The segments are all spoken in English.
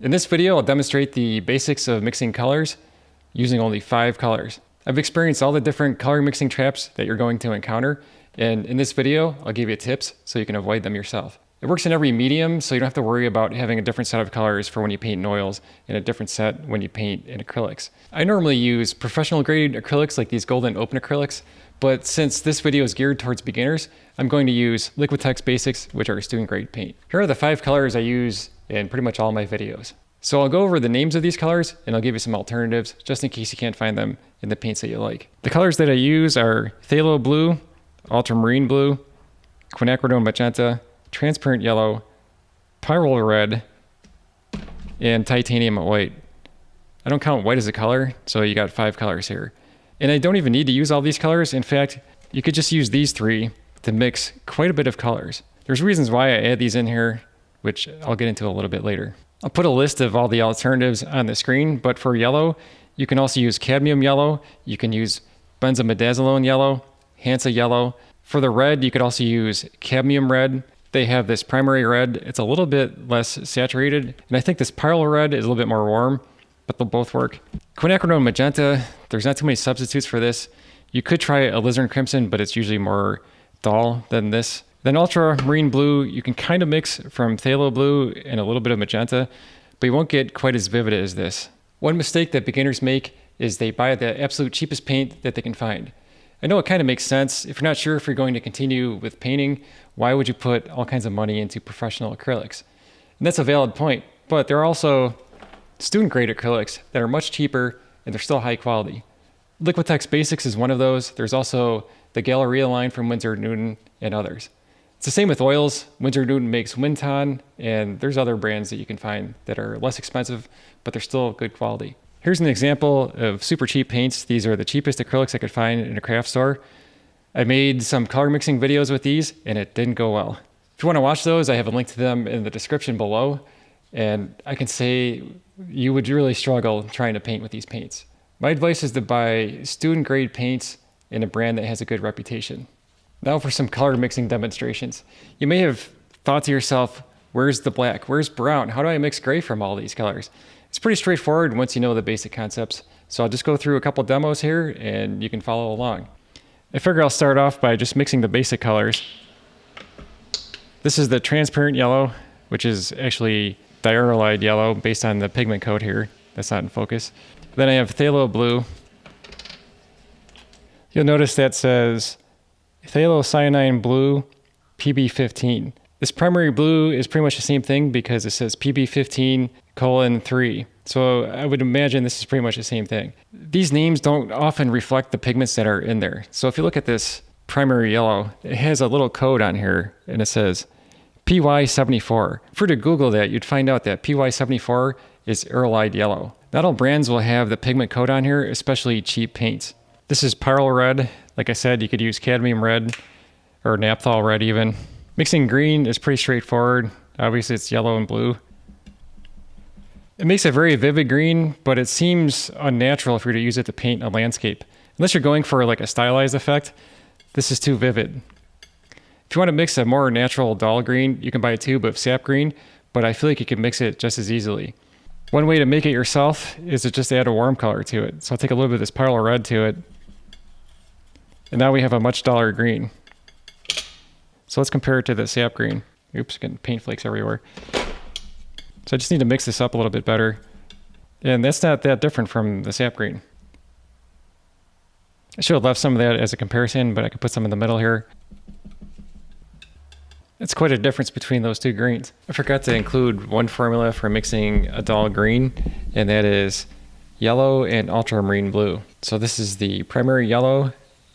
In this video, I'll demonstrate the basics of mixing colors using only 5 colors. I've experienced all the different color mixing traps that you're going to encounter, and in this video, I'll give you tips so you can avoid them yourself. It works in every medium, so you don't have to worry about having a different set of colors for when you paint in oils and a different set when you paint in acrylics. I normally use professional grade acrylics like these golden open acrylics, but since this video is geared towards beginners, I'm going to use LIQUITEX Basics, which are student grade paint. Here are the 5 colors I use in pretty much all my videos. So I'll go over the names of these colors and I'll give you some alternatives just in case you can't find them in the paints that you like. The colors that I use are Phthalo Blue, Ultramarine Blue, Quinacridone Magenta, Transparent Yellow, Pyrrole Red, and Titanium White. I don't count white as a color, so you got 5 colors here. And I don't even need to use all these colors. In fact, you could just use these 3 to mix quite a bit of colors. There's reasons why I add these in here, which I'll get into a little bit later. I'll put a list of all the alternatives on the screen, but for yellow, you can also use cadmium yellow, you can use benzimidazoline yellow, Hansa yellow. For the red, you could also use cadmium red. They have this primary red. It's a little bit less saturated, and I think this Pyrrole Red is a little bit more warm, but they'll both work. Quinacridone Magenta, there's not too many substitutes for this. You could try alizarin crimson, but it's usually more dull than this. Then Ultramarine Blue, you can kind of mix from Phthalo Blue and a little bit of magenta, but you won't get quite as vivid as this. One mistake that beginners make is they buy the absolute cheapest paint that they can find. I know it kind of makes sense. If you're not sure if you're going to continue with painting, why would you put all kinds of money into professional acrylics? And that's a valid point, but there are also student grade acrylics that are much cheaper and they're still high quality. LIQUITEX Basics is one of those. There's also the Galleria line from Winsor & Newton and others. It's the same with oils. Winsor & Newton makes Winton, and there's other brands that you can find that are less expensive, but they're still good quality. Here's an example of super cheap paints. These are the cheapest acrylics I could find in a craft store. I made some color mixing videos with these, and it didn't go well. If you want to watch those, I have a link to them in the description below, and I can say you would really struggle trying to paint with these paints. My advice is to buy student grade paints in a brand that has a good reputation. Now for some color mixing demonstrations. You may have thought to yourself, where's the black? Where's brown? How do I mix gray from all these colors? It's pretty straightforward once you know the basic concepts. So I'll just go through a couple demos here and you can follow along. I figure I'll start off by just mixing the basic colors. This is the transparent yellow, which is actually diarylide yellow based on the pigment code here. That's not in focus. Then I have Phthalo Blue. You'll notice that says Phthalocyanine Blue PB15. This primary blue is pretty much the same thing because it says PB15:3. So I would imagine this is pretty much the same thing. These names don't often reflect the pigments that are in there. So if you look at this primary yellow, it has a little code on here and it says PY74. If you were to Google that, you'd find out that PY74 is aerolide yellow. Not all brands will have the pigment code on here, especially cheap paints. This is Pyrrole Red. Like I said, you could use cadmium red or naphthol red even. Mixing green is pretty straightforward. Obviously it's yellow and blue. It makes a very vivid green, but it seems unnatural if you're to use it to paint a landscape. Unless you're going for like a stylized effect, this is too vivid. If you want to mix a more natural dull green, you can buy a tube of sap green, but I feel like you can mix it just as easily. One way to make it yourself is to just add a warm color to it. So I'll take a little bit of this Pyrrole Red to it. And now we have a much duller green. So let's compare it to the sap green. Oops, getting paint flakes everywhere. So I just need to mix this up a little bit better. And that's not that different from the sap green. I should have left some of that as a comparison, but I could put some in the middle here. It's quite a difference between those two greens. I forgot to include one formula for mixing a dull green, and that is yellow and ultramarine blue. So this is the primary yellow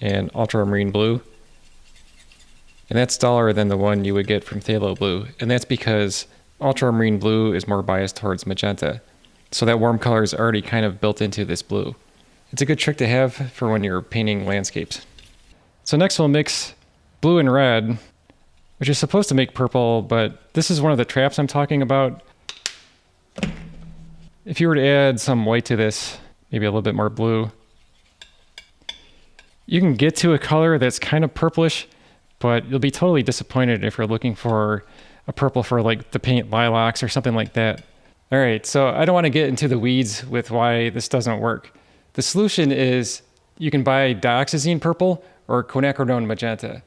and ultramarine blue. And that's duller than the one you would get from Phthalo Blue. And that's because ultramarine blue is more biased towards magenta. So that warm color is already kind of built into this blue. It's a good trick to have for when you're painting landscapes. So next we'll mix blue and red, which is supposed to make purple, but this is one of the traps I'm talking about. If you were to add some white to this, maybe a little bit more blue, you can get to a color that's kind of purplish, but you'll be totally disappointed if you're looking for a purple for like to paint lilacs or something like that. All right, so I don't want to get into the weeds with why this doesn't work. The solution is you can buy dioxazine purple or quinacridone magenta.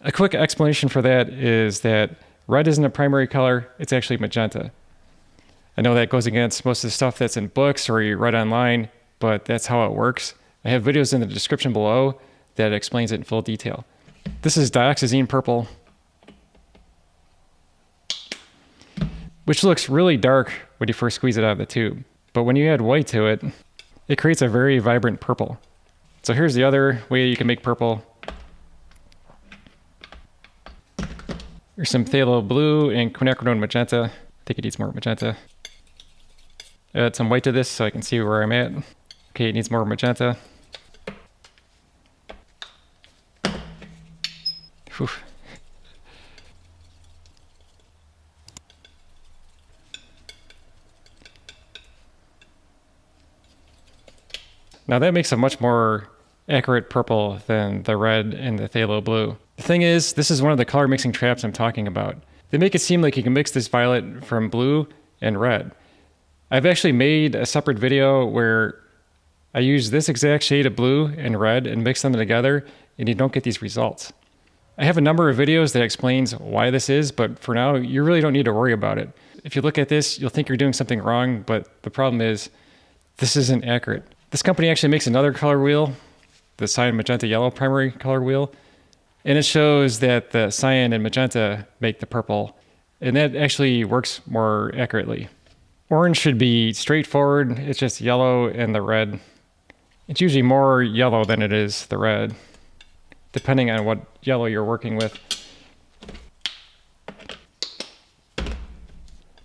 A quick explanation for that is that red isn't a primary color, it's actually magenta. I know that goes against most of the stuff that's in books or you read online, but that's how it works. I have videos in the description below that explains it in full detail. This is dioxazine purple, which looks really dark when you first squeeze it out of the tube. But when you add white to it, it creates a very vibrant purple. So here's the other way you can make purple. Here's some Phthalo Blue and Quinacridone magenta. I think it needs more magenta. Add some white to this so I can see where I'm at. Okay, it needs more magenta. Whew. Now that makes a much more accurate purple than the red and the Phthalo Blue. The thing is, this is one of the color mixing traps I'm talking about. They make it seem like you can mix this violet from blue and red. I've actually made a separate video where I use this exact shade of blue and red and mix them together, and you don't get these results. I have a number of videos that explains why this is, but for now, you really don't need to worry about it. If you look at this, you'll think you're doing something wrong, but the problem is, this isn't accurate. This company actually makes another color wheel, the cyan, magenta, yellow primary color wheel, and it shows that the cyan and magenta make the purple, and that actually works more accurately. Orange should be straightforward, it's just yellow and the red. It's usually more yellow than it is the red, depending on what yellow you're working with.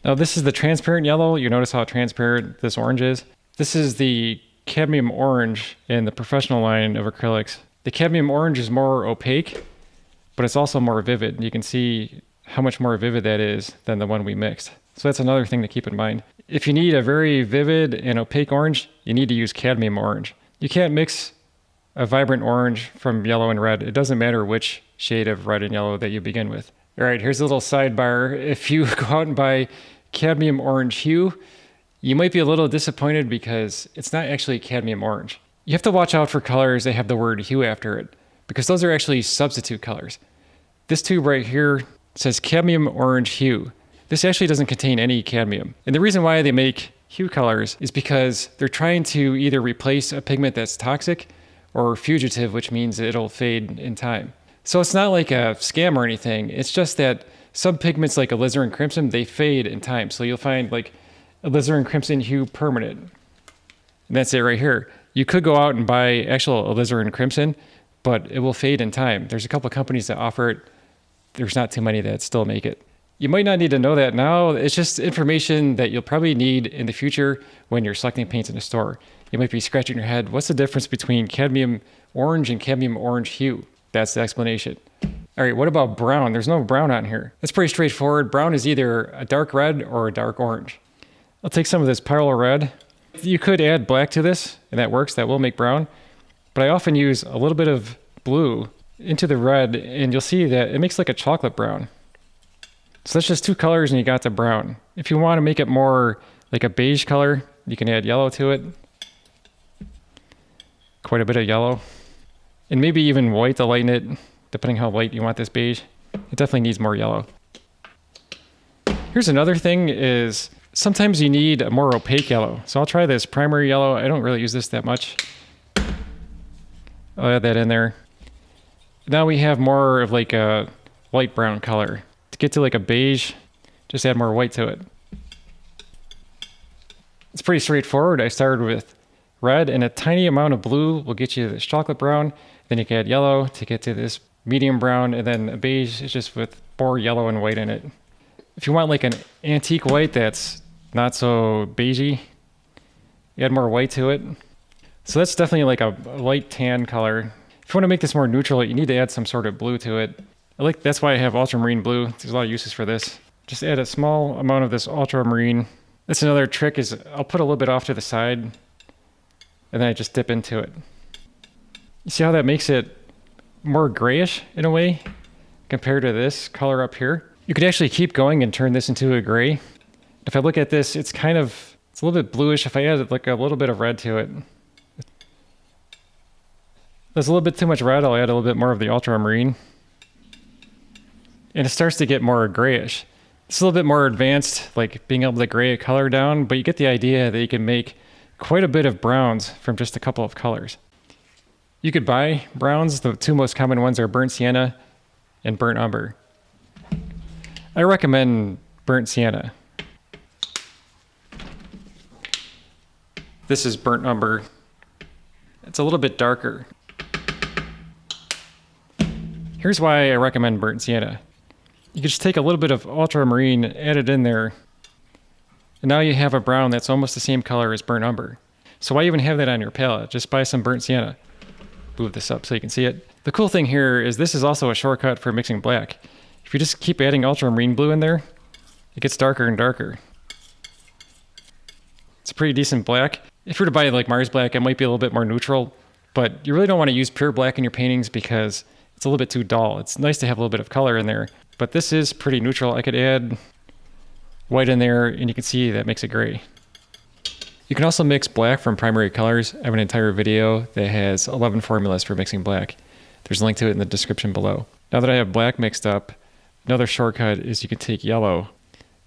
Now this is the transparent yellow. You notice how transparent this orange is. This is the cadmium orange in the professional line of acrylics. The cadmium orange is more opaque, but it's also more vivid. You can see how much more vivid that is than the one we mixed. So that's another thing to keep in mind. If you need a very vivid and opaque orange, you need to use cadmium orange. You can't mix a vibrant orange from yellow and red. It doesn't matter which shade of red and yellow that you begin with. All right, here's a little sidebar. If you go out and buy cadmium orange hue, you might be a little disappointed because it's not actually cadmium orange. You have to watch out for colors that have the word hue after it, because those are actually substitute colors. This tube right here says cadmium orange hue. This actually doesn't contain any cadmium. And the reason why they make Hue Colors is because they're trying to either replace a pigment that's toxic or fugitive, which means it'll fade in time. So it's not like a scam or anything. It's just that some pigments like alizarin crimson, they fade in time. So you'll find like alizarin crimson hue permanent. And that's it right here. You could go out and buy actual alizarin crimson, but it will fade in time. There's a couple of companies that offer it. There's not too many that still make it. You might not need to know that now. It's just information that you'll probably need in the future when you're selecting paints in a store. You might be scratching your head, what's the difference between cadmium orange and cadmium orange hue? That's the explanation. All right, what about brown? There's no brown on here. It's pretty straightforward. Brown is either a dark red or a dark orange. I'll take some of this Pyrrole Red. You could add black to this, and that works. That will make brown. But I often use a little bit of blue into the red, and you'll see that it makes like a chocolate brown. So that's just two colors and you got the brown. If you want to make it more like a beige color, you can add yellow to it. Quite a bit of yellow. And maybe even white to lighten it, depending how light you want this beige. It definitely needs more yellow. Here's another thing is sometimes you need a more opaque yellow. So I'll try this primary yellow. I don't really use this that much. I'll add that in there. Now we have more of like a light brown color. To get to like a beige, just add more white to it. It's pretty straightforward. I started with red and a tiny amount of blue will get you this chocolate brown. Then you can add yellow to get to this medium brown, and then a beige is just with more yellow and white in it. If you want like an antique white that's not so beigey, you add more white to it. So that's definitely like a light tan color. If you want to make this more neutral, you need to add some sort of blue to it. That's why I have Ultramarine Blue. There's a lot of uses for this. Just add a small amount of this Ultramarine. That's another trick is I'll put a little bit off to the side and then I just dip into it. You see how that makes it more grayish in a way compared to this color up here? You could actually keep going and turn this into a gray, If I look at this, it's a little bit bluish. If I add like a little bit of red to it, there's a little bit too much red. I'll add a little bit more of the ultramarine. And it starts to get more grayish. It's a little bit more advanced, like being able to gray a color down, but you get the idea that you can make quite a bit of browns from just a couple of colors. You could buy browns. The two most common ones are burnt sienna and burnt umber. I recommend burnt sienna. This is burnt umber. It's a little bit darker. Here's why I recommend burnt sienna. You can just take a little bit of ultramarine, add it in there, and now you have a brown that's almost the same color as burnt umber. So why even have that on your palette? Just buy some burnt sienna. Move this up so you can see it. The cool thing here is this is also a shortcut for mixing black. If you just keep adding ultramarine blue in there, it gets darker and darker. It's a pretty decent black. If you were to buy like Mars black, it might be a little bit more neutral, but you really don't want to use pure black in your paintings because it's a little bit too dull. It's nice to have a little bit of color in there, but this is pretty neutral. I could add white in there and you can see that makes it gray. You can also mix black from primary colors. I have an entire video that has 11 formulas for mixing black. There's a link to it in the description below. Now that I have black mixed up, another shortcut is you can take yellow.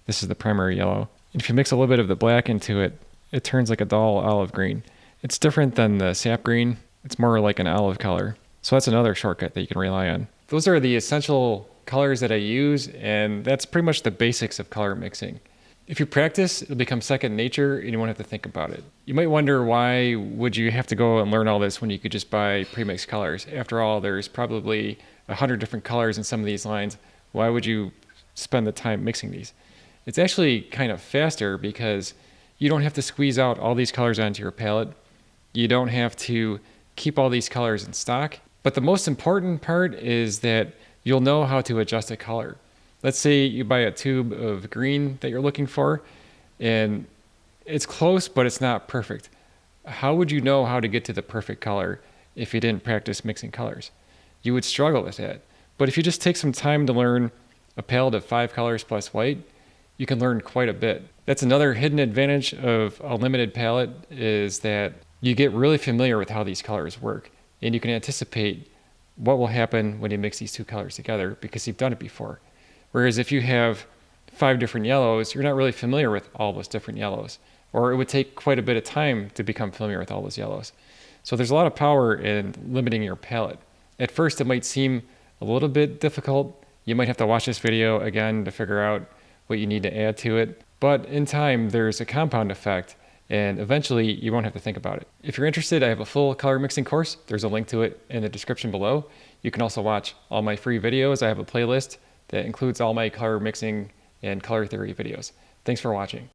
This is the primary yellow. And if you mix a little bit of the black into it, it turns like a dull olive green. It's different than the sap green. It's more like an olive color. So that's another shortcut that you can rely on. Those are the essential colors that I use, and that's pretty much the basics of color mixing. If you practice, it'll become second nature and you won't have to think about it. You might wonder, why would you have to go and learn all this when you could just buy pre-mixed colors? After all, there's probably 100 different colors in some of these lines. Why would you spend the time mixing these? It's actually kind of faster because you don't have to squeeze out all these colors onto your palette. You don't have to keep all these colors in stock. But the most important part is that you'll know how to adjust a color. Let's say you buy a tube of green that you're looking for, and it's close, but it's not perfect. How would you know how to get to the perfect color if you didn't practice mixing colors? You would struggle with that. But if you just take some time to learn a palette of 5 colors plus white, you can learn quite a bit. That's another hidden advantage of a limited palette, is that you get really familiar with how these colors work, and you can anticipate what will happen when you mix these two colors together because you've done it before. Whereas if you have 5 different yellows, you're not really familiar with all those different yellows, or it would take quite a bit of time to become familiar with all those yellows. So there's a lot of power in limiting your palette. At first, it might seem a little bit difficult. You might have to watch this video again to figure out what you need to add to it. But in time, there's a compound effect, and eventually you won't have to think about it. If you're interested, I have a full color mixing course. There's a link to it in the description below. You can also watch all my free videos. I have a playlist that includes all my color mixing and color theory videos. Thanks for watching.